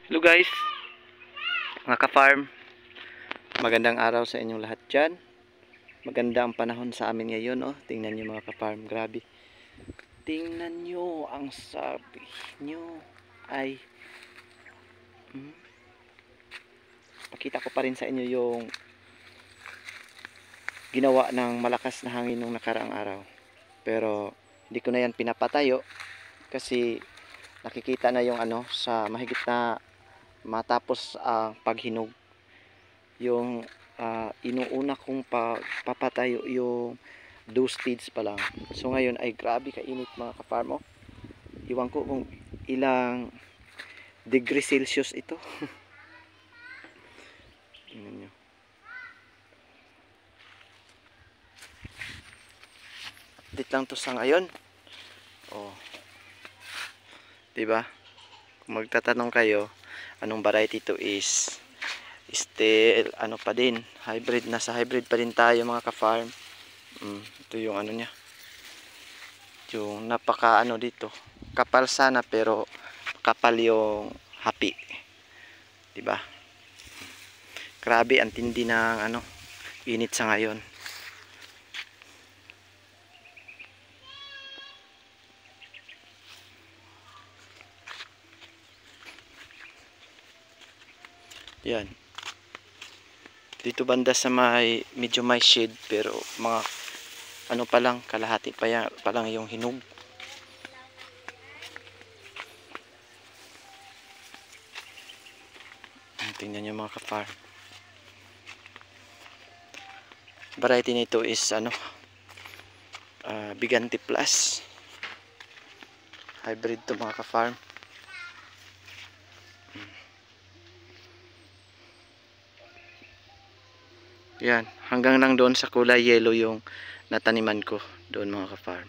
Hello guys, mga ka-farm. Magandang araw sa inyong lahat dyan. Maganda ang panahon sa amin ngayon. Oh. Tingnan nyo mga ka-farm, grabe. Tingnan nyo ang sabi nyo ay pakita ko pa rin sa inyo yung ginawa ng malakas na hangin nung nakaraang araw. Pero hindi ko na yan pinapatayo kasi nakikita na yung sa mahigit na matapos ang paghinog, yung inuuna kong papatayo yung dew stage pa lang. So ngayon ay grabe kainit mga ka-farm. Oh. Iwan ko kung ilang degree Celsius ito. Tingnan nyo. Update lang to sa ngayon. Oh. Diba? Kung magtatanong kayo, anong variety to is still pa din, hybrid. Nasa hybrid pa din tayo mga ka-farm. Ito yung niya, yung napaka dito, kapal sana pero kapal yung hapi, diba? Grabe ang tindi ng init sa ngayon. Yan. Dito banda sa medyo may shade pero mga pa lang, kalahati pa lang yung hinog. Tingnan nyo mga ka-farm. Variety nito is Bigante Plus. Hybrid to mga ka-farm. Yan, hanggang lang doon sa kulay yellow yung nataniman ko doon mga ka-farm.